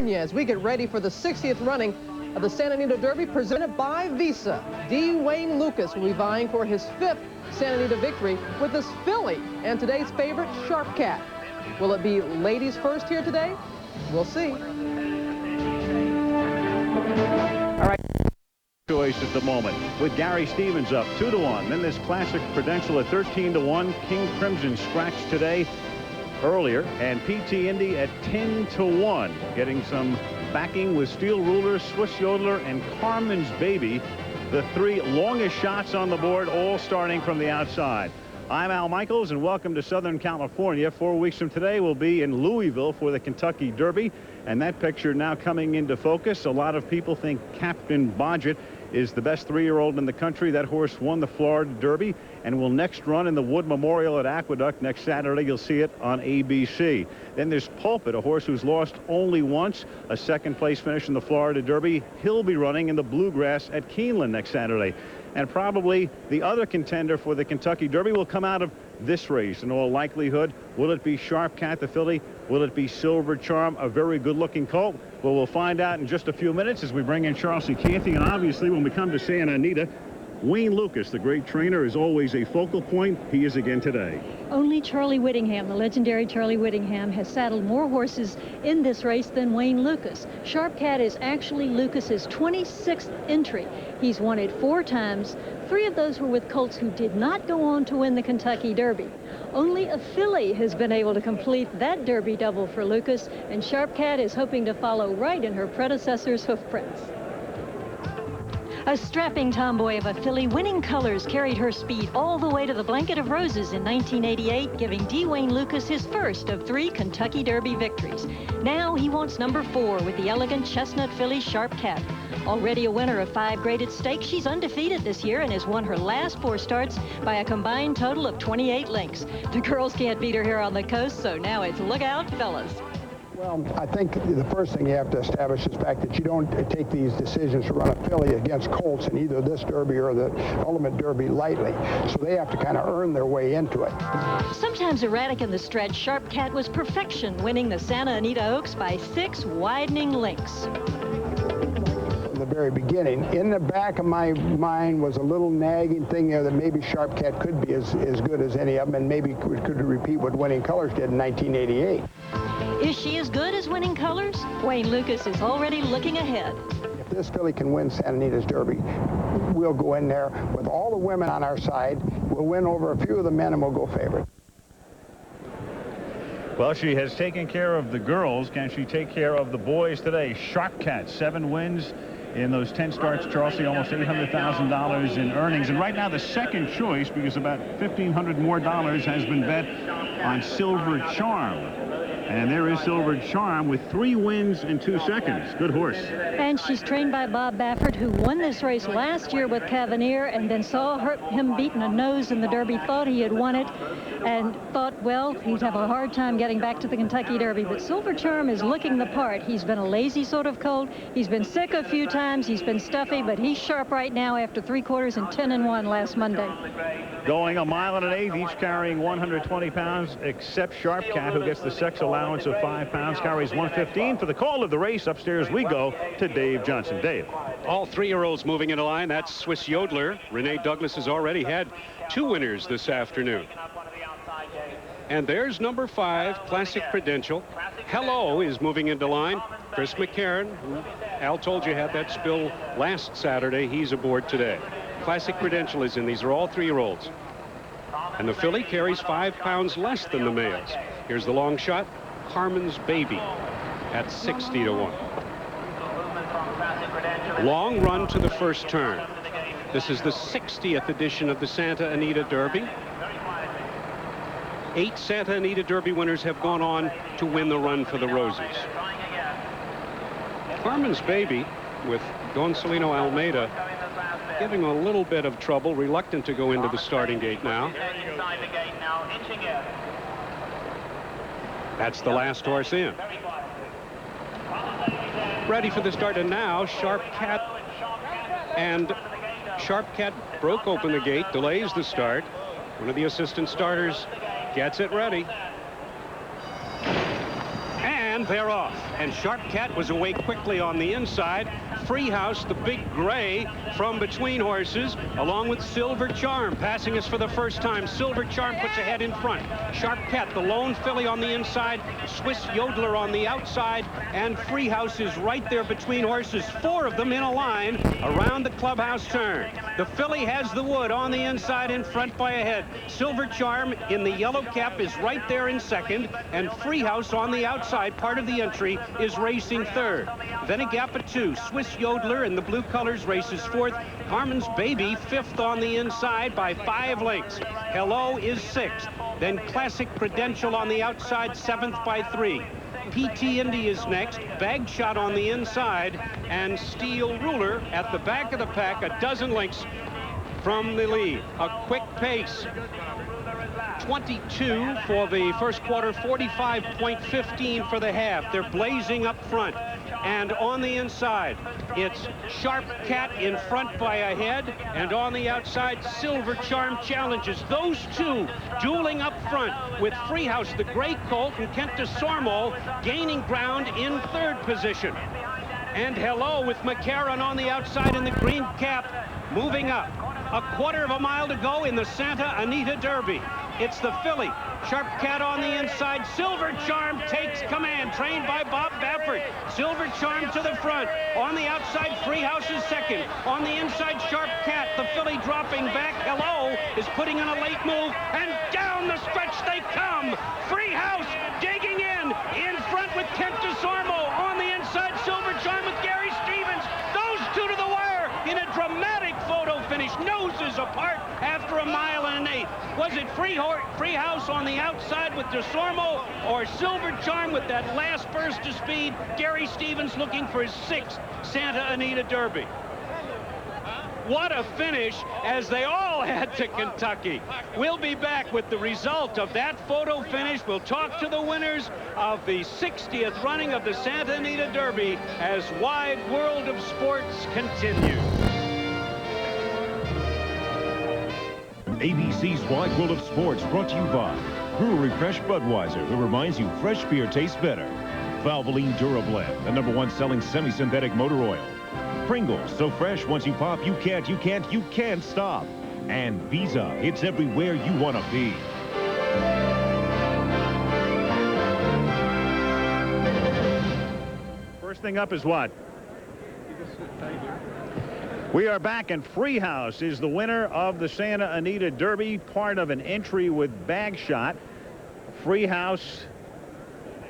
California as we get ready for the 60th running of the Santa Anita Derby presented by Visa. Wayne Lukas will be vying for his 5th Santa Anita victory with his filly and today's favorite, Sharp Cat. Will it be ladies first here today? We'll see. All right. Choice at the moment with Gary Stevens up 2-1. Then this Classic Prudential at 13-1. King Crimson scratched today earlier, and PT Indy at 10-1. Getting some backing with Steel Ruler, Swiss Yodeler, and Carmen's Baby. The 3 longest shots on the board, all starting from the outside. I'm Al Michaels, and welcome to Southern California. 4 weeks from today, we'll be in Louisville for the Kentucky Derby, and that picture now coming into focus. A lot of people think Captain Bodgett is the best 3-year-old in the country. That horse won the Florida Derby and will next run in the Wood Memorial at Aqueduct next Saturday. You'll see it on ABC. Then there's Pulpit, a horse who's lost only once, a second-place finish in the Florida Derby. He'll be running in the Bluegrass at Keeneland next Saturday. And probably the other contender for the Kentucky Derby will come out of this race in all likelihood. Will it be Sharp Cat, the filly? Will it be Silver Charm, a very good-looking colt? Well, we'll find out in just a few minutes as we bring in Charles C. Canty. And obviously, when we come to Santa Anita, Wayne Lukas, the great trainer, is always a focal point. He is again today. Only Charlie Whittingham, the legendary Charlie Whittingham, has saddled more horses in this race than Wayne Lukas. Sharp Cat is actually Lucas's 26th entry. He's won it 4 times. 3 of those were with colts who did not go on to win the Kentucky Derby. Only a filly has been able to complete that Derby double for Lukas, and Sharp Cat is hoping to follow right in her predecessor's hoofprints. A strapping tomboy of a filly, Winning Colors carried her speed all the way to the Blanket of Roses in 1988, giving Wayne Lukas his first of 3 Kentucky Derby victories. Now he wants number 4 with the elegant chestnut filly Sharp Cat. Already a winner of 5 graded stakes, she's undefeated this year and has won her last 4 starts by a combined total of 28 lengths. The girls can't beat her here on the coast, so now it's look out, fellas. Well, I think the first thing you have to establish is the fact that you don't take these decisions to run a filly against colts in either this Derby or the Ultimate Derby lightly. So they have to kind of earn their way into it. Sometimes erratic in the stretch, Sharp Cat was perfection, winning the Santa Anita Oaks by 6 widening lengths. From the very beginning, in the back of my mind was a little nagging thing there that maybe Sharp Cat could be as good as any of them, and maybe could repeat what Winning Colors did in 1988. Is she as good as Winning Colors? Wayne Lukas is already looking ahead. If this filly can win Santa Anita's Derby, we'll go in there with all the women on our side. We'll win over a few of the men, and we'll go favorite. Well, she has taken care of the girls. Can she take care of the boys today? Sharp Cat, 7 wins in those 10 starts. Charles C., almost $800,000 in earnings. And right now, the second choice, because about $1,500 more has been bet on Silver Charm. And there is Silver Charm with 3 wins in 2 seconds. Good horse. And she's trained by Bob Baffert, who won this race last year with Cavanier and then saw him beating a nose in the Derby, thought he had won it, and thought, well, he'd have a hard time getting back to the Kentucky Derby. But Silver Charm is looking the part. He's been a lazy sort of colt. He's been sick a few times. He's been stuffy, but he's sharp right now after 3/4 and 10-1 last Monday. Going 1 1/8 miles, each carrying 120 pounds, except Sharp Cat, who gets the sex allowance of 5 pounds, carries 115. For the call of the race, upstairs we go to Dave Johnson. Dave. All 3-year-olds moving into line. That's Swiss Yodeler. Renee Douglas has already had 2 winners this afternoon. And there's number 5, Classic Prudential. Hello is moving into line. Chris McCarron, who Al told you had that spill last Saturday, he's aboard today. Classic Prudential is in. These are all 3-year-olds. And the filly carries 5 pounds less than the males. Here's the long shot. Carmen's Baby at 60-1. Long run to the first turn. This is the 60th edition of the Santa Anita Derby. 8 Santa Anita Derby winners have gone on to win the run for the Roses. Carmen's Baby, with Don Celino Almeida giving a little bit of trouble, reluctant to go into the starting gate now. That's the last horse in. Ready for the start, and now Sharp Cat. And Sharp Cat broke open the gate, delays the start. One of the assistant starters gets it ready. And And they're off. And Sharp Cat was away quickly on the inside. Free House, the big gray, from between horses, along with Silver Charm, passing us for the first time. Silver Charm puts ahead in front. Sharp Cat, the lone filly on the inside. Swiss Yodeler on the outside. And Free House is right there between horses. 4 of them in a line around the clubhouse turn. The filly has the wood on the inside in front by a head. Silver Charm in the yellow cap is right there in second, and Free House on the outside part of the entry is racing third. Then a gap of 2. Swiss Yodeler in the blue colors races fourth. Carmen's Baby fifth on the inside by 5 lengths. Hello is 6th. Then Classic Prudential on the outside, 7th by 3. PT Indy is next, Bag Shot on the inside, and Steel Ruler at the back of the pack, a dozen lengths from the lead. A quick pace. 22 for the first quarter, 45.15 for the half. They're blazing up front. And on the inside, it's Sharp Cat in front by a head, and on the outside, Silver Charm challenges. Those two dueling up front with Free House, the gray colt, and Kent de Sormo gaining ground in third position. And Hello with McCarron on the outside in the green cap, moving up. A quarter of a mile to go in the Santa Anita Derby. It's the filly. Sharp Cat on the inside. Silver Charm takes command, trained by Bob Baffert. Silver Charm to the front. On the outside, Free House is second. On the inside, Sharp Cat. The filly dropping back. Hello is putting in a late move, and down the stretch they come. Free House digging in front with Kent de Sormo. On the inside, Silver Charm with Gary Stevens. Those two to the wire in a dramatic photo finish. Noses apart after a mile and an eighth. Was it Free House on the outside with de Sormo, or Silver Charm with that last burst of speed? Gary Stevens looking for his 6th Santa Anita Derby. What a finish, as they all head to Kentucky. We'll be back with the result of that photo finish. We'll talk to the winners of the 60th running of the Santa Anita Derby as Wide World of Sports continues. ABC's Wide World of Sports brought to you by Brewery Fresh Budweiser, who reminds you fresh beer tastes better. Valvoline Durablend, the #1 selling semi-synthetic motor oil. Pringles, so fresh once you pop, you can't stop. And Visa, it's everywhere you want to be. First thing up is what? We are back, and Free House is the winner of the Santa Anita Derby, part of an entry with Bag Shot. Free House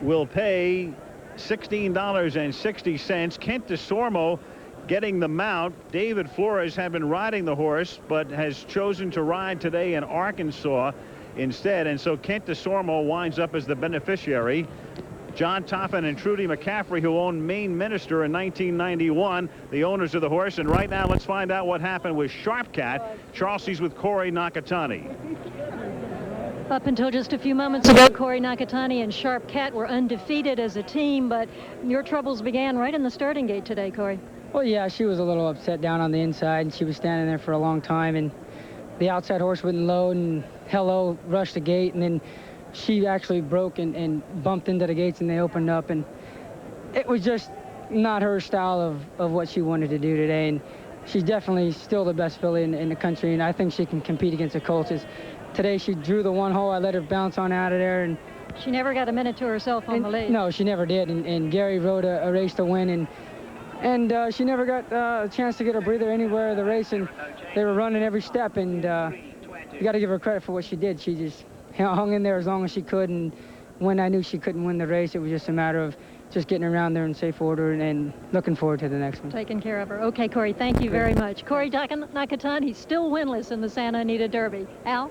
will pay $16.60. Kent de Sormo getting the mount. David Flores had been riding the horse, but has chosen to ride today in Arkansas instead, and so Kent de Sormo winds up as the beneficiary. John Topham and Trudy McCaffrey, who owned Maine Minister in 1991, the owners of the horse. And right now, let's find out what happened with Sharp Cat. Charles with Corey Nakatani. Up until just a few moments ago, Corey Nakatani and Sharp Cat were undefeated as a team, but your troubles began right in the starting gate today, Corey. Well, yeah, she was a little upset down on the inside, and she was standing there for a long time, and the outside horse wouldn't load, and Hello rushed the gate, and then she actually broke and bumped into the gates, and they opened up, and it was just not her style of what she wanted to do today. And she's definitely still the best filly in the country, and I think she can compete against the colts. Today she drew the one hole. I let her bounce on out of there, and she never got a minute to herself on the lead. No, she never did. And Gary rode a race to win, and she never got a chance to get a breather anywhere in the race, and they were running every step, and you got to give her credit for what she did. She just hung in there as long as she could, and when I knew she couldn't win the race, it was just a matter of just getting around there in safe order and looking forward to the next one. Taking care of her. Okay, Corey, thank you very much. Corey Nakatani, still winless in the Santa Anita Derby. Al?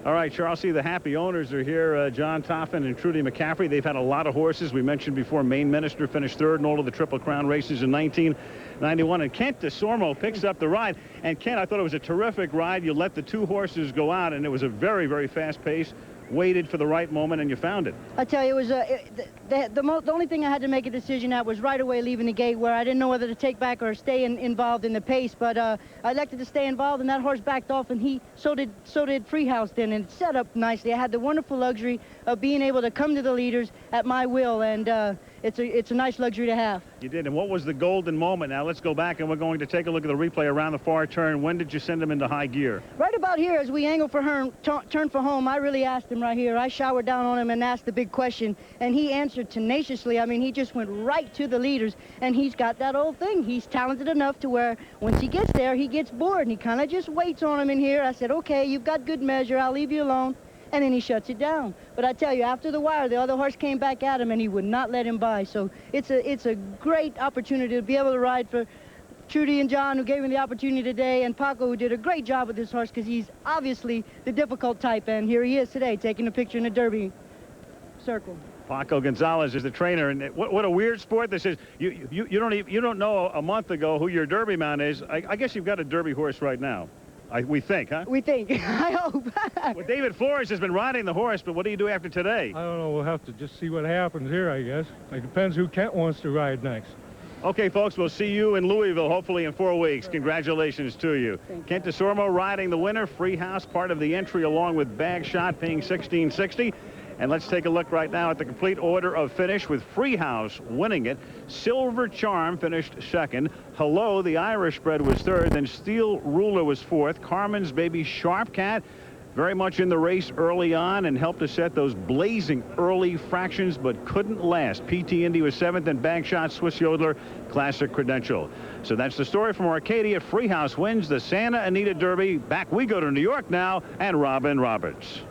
All right, Charles, the happy owners are here, John Topham and Trudy McCaffrey. They've had a lot of horses. We mentioned before, Maine Minister finished third in all of the Triple Crown races in 1991. And Kent de Sormo picks up the ride. And Kent, I thought it was a terrific ride. You let the 2 horses go out, and it was a very, very fast pace. Waited for the right moment, and you found it. I tell you, it was the only thing I had to make a decision at was right away leaving the gate, where I didn't know whether to take back or stay involved in the pace. But I elected to stay involved, and that horse backed off, and so did Free House then, and it set up nicely. I had the wonderful luxury of being able to come to the leaders at my will, and it's a nice luxury to have. You did. And what was the golden moment? Now let's go back, and we're going to take a look at the replay around the far turn. When did you send him into high gear? Right about here, as we angle for her, turn for home, I really asked him right here. I showered down on him and asked the big question, and he answered tenaciously. I mean, he just went right to the leaders, and he's got that old thing. He's talented enough to where once he gets there, he gets bored, and he kind of just waits on him in here. I said, okay, you've got good measure. I'll leave you alone. And then he shuts it down. But I tell you, after the wire, the other horse came back at him, and he would not let him by. So it's a great opportunity to be able to ride for Trudy and John, who gave me the opportunity today, and Paco, who did a great job with this horse, because he's obviously the difficult type. And here he is today, taking a picture in the Derby circle. Paco Gonzalez is the trainer, and what a weird sport this is. You don't know a month ago who your Derby mount is. I guess you've got a Derby horse right now. We think, huh? We think. I hope. Well, David Flores has been riding the horse, but what do you do after today? I don't know. We'll have to just see what happens here, I guess. It depends who Kent wants to ride next. Okay, folks, we'll see you in Louisville, hopefully in 4 weeks. Congratulations to you. Kent DeSormo riding the winner. Free House, part of the entry, along with Bag Shot, paying $16.60. And let's take a look right now at the complete order of finish, with Free House winning it. Silver Charm finished second. Hello, the Irish bred, was third. Then Steel Ruler was fourth. Carmen's Baby Sharp Cat very much in the race early on and helped to set those blazing early fractions, but couldn't last. PT Indy was seventh, and Bag Shot, Swiss Yodeler, Classic Credential. So that's the story from Arcadia. Free House wins the Santa Anita Derby. Back we go to New York now, and Robin Roberts.